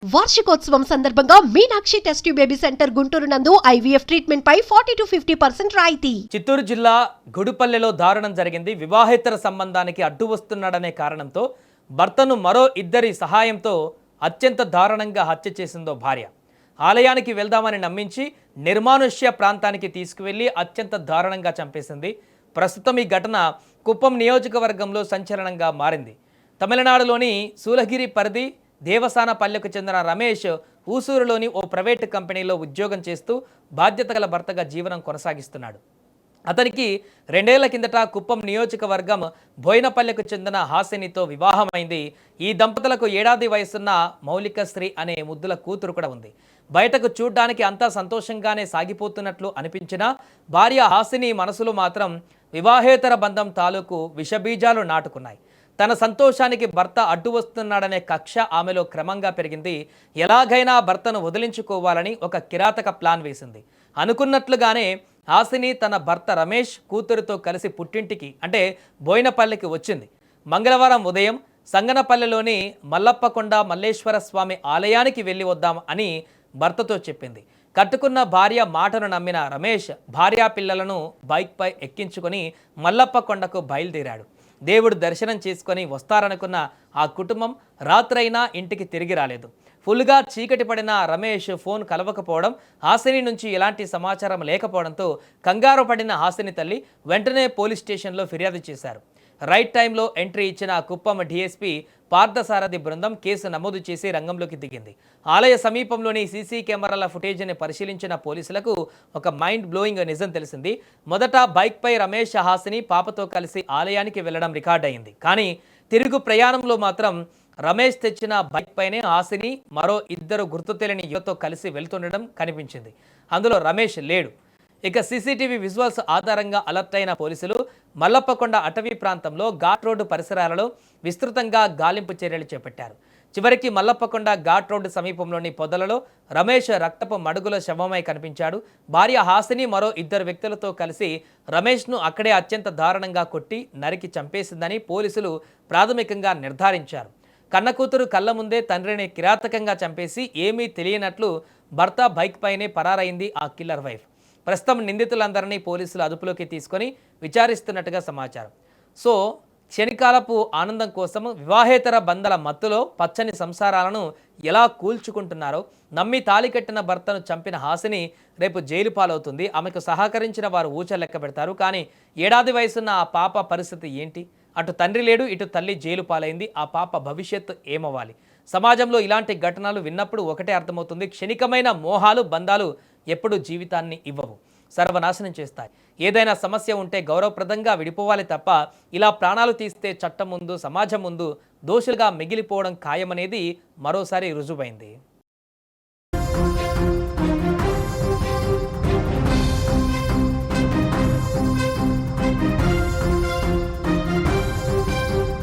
వార్షికోత్సవం సందర్భంగా Meenakshi test baby centre Guntur నందు ఐవీఎఫ్ ట్రీట్మెంట్ పై 40 to 50% రాయితీ. చిత్తూరు జిల్లా గుడిపల్లెలో దారుణం జరిగింది. వివాహేతర సంబంధానికి అడ్డు వస్తున్నాడనే కారణంతో భర్తను మరో ఇద్దరి సహాయంతో అత్యంత దారుణంగా హత్య చేసిందో భార్య. ఆలయానికి వెళ్దామని నమ్మించి నిర్మానుష్య ప్రాంతానికి తీసుకువెళ్లి అత్యంత దారుణంగా చంపేసింది. ప్రస్తుతం ఈ ఘటన కుప్పం నియోజకవర్గంలో సంచలనంగా మారింది. తమిళనాడులోని సూలగిరి పరిధి దేవసానపల్లెకు చెందిన రమేష్ ఊసూరులోని ఓ ప్రైవేటు కంపెనీలో ఉద్యోగం చేస్తూ బాధ్యత గల భర్తగా జీవనం కొనసాగిస్తున్నాడు. అతనికి 2 ఏళ్ల కిందట కుప్పం నియోజకవర్గం బోయినపల్లెకు చెందిన హాసినితో వివాహమైంది. ఈ దంపతులకు ఏడాది వయసున్న మౌలికశ్రీ అనే ముద్దుల కూతురు కూడా ఉంది. బయటకు చూడ్డానికి అంతా సంతోషంగానే సాగిపోతున్నట్లు అనిపించినా భార్య హాసిని మనసులో మాత్రం వివాహేతర బంధం తాలూకు విషబీజాలు నాటుకున్నాయి. తన సంతోషానికి భర్త అడ్డు వస్తున్నాడనే కక్ష ఆమెలో క్రమంగా పెరిగింది. ఎలాగైనా భర్తను వదిలించుకోవాలని ఒక కిరాతక ప్లాన్ వేసింది. అనుకున్నట్లుగానే హాసిని తన భర్త రమేష్ కూతురుతో కలిసి పుట్టింటికి అంటే బోయినపల్లికి వచ్చింది. మంగళవారం ఉదయం సంగనపల్లెలోని మల్లప్పకొండ మల్లేశ్వర స్వామి ఆలయానికి వెళ్ళి వద్దాం అని భర్తతో చెప్పింది. కట్టుకున్న భార్య మాటను నమ్మిన రమేష్ భార్యా పిల్లలను బైక్పై ఎక్కించుకొని మల్లప్పకొండకు బయలుదేరాడు. దేవుడు దర్శనం చేసుకొని వస్తారనుకున్న ఆ కుటుంబం రాత్రైనా ఇంటికి తిరిగి రాలేదు. ఫుల్గా చీకటి పడిన రమేష్ ఫోన్ కలవకపోవడం, హాసిని నుంచి ఎలాంటి సమాచారం లేకపోవడంతో కంగారు పడిన హాసిని తల్లి వెంటనే పోలీస్ స్టేషన్లో ఫిర్యాదు చేశారు. రైట్ టైంలో ఎంట్రీ ఇచ్చిన కుప్పం డీఎస్పీ పార్థసారథి బృందం కేసు నమోదు చేసి రంగంలోకి దిగింది. ఆలయ సమీపంలోని సీసీ కెమెరాల ఫుటేజ్ని పరిశీలించిన పోలీసులకు ఒక మైండ్ బ్లోయింగ్ నిజం తెలిసింది. మొదట బైక్పై రమేష్ హాసిని పాపతో కలిసి ఆలయానికి వెళ్లడం రికార్డ్ అయింది. కానీ తిరుగు ప్రయాణంలో మాత్రం రమేష్ తెచ్చిన బైక్ పైనే హాసిని మరో ఇద్దరు గుర్తు తెలియని యువతో కలిసి వెళ్తుండడం కనిపించింది. అందులో రమేష్ లేడు. ఇక సీసీటీవీ విజువల్స్ ఆధారంగా అలర్ట్ అయిన పోలీసులు మల్లప్పకొండ అటవీ ప్రాంతంలో ఘాట్ రోడ్డు పరిసరాలలో విస్తృతంగా గాలింపు చర్యలు చేపట్టారు. చివరికి మల్లప్పకొండ ఘాట్ రోడ్డు సమీపంలోని పొదలలో రమేష్ రక్తపు మడుగుల శవమై కనిపించాడు. భార్య హాసిని మరో ఇద్దరు వ్యక్తులతో కలిసి రమేష్ను అక్కడే అత్యంత దారుణంగా కొట్టి నరికి చంపేసిందని పోలీసులు ప్రాథమికంగా నిర్ధారించారు. కన్నకూతురు కళ్ళ ముందే తండ్రిని కిరాతకంగా చంపేసి ఏమీ తెలియనట్లు భర్త బైక్ పైనే పరారైంది ఆ కిల్లర్ వైఫ్. ప్రస్తుతం నిందితులందరినీ పోలీసులు అదుపులోకి తీసుకొని విచారిస్తున్నట్టుగా సమాచారం. సో క్షణికాలపు ఆనందం కోసం వివాహేతర బంధాల మత్తులో పచ్చని సంసారాలను ఎలా కూల్చుకుంటున్నారో నమ్మి తాళి కట్టిన భర్తను చంపిన హాసిని రేపు జైలు పాలవుతుంది. ఆమెకు సహకరించిన వారు ఊచ లెక్క పెడతారు. కానీ ఏడాది వయసున్న ఆ పాప పరిస్థితి ఏంటి? అటు తండ్రి లేడు, ఇటు తల్లి జైలు పాలైంది. ఆ పాప భవిష్యత్తు ఏమవ్వాలి? సమాజంలో ఇలాంటి ఘటనలు విన్నప్పుడు ఒకటే అర్థమవుతుంది, క్షణికమైన మోహాలు బంధాలు ఎప్పుడు జీవితాన్ని ఇవ్వవు, సర్వనాశనం చేస్తాయి. ఏదైనా సమస్య ఉంటే గౌరవప్రదంగా విడిపోవాలి తప్ప ఇలా ప్రాణాలు తీస్తే చట్టం ముందు సమాజం ముందు దోషులుగా మిగిలిపోవడం ఖాయమనేది మరోసారి రుజువైంది.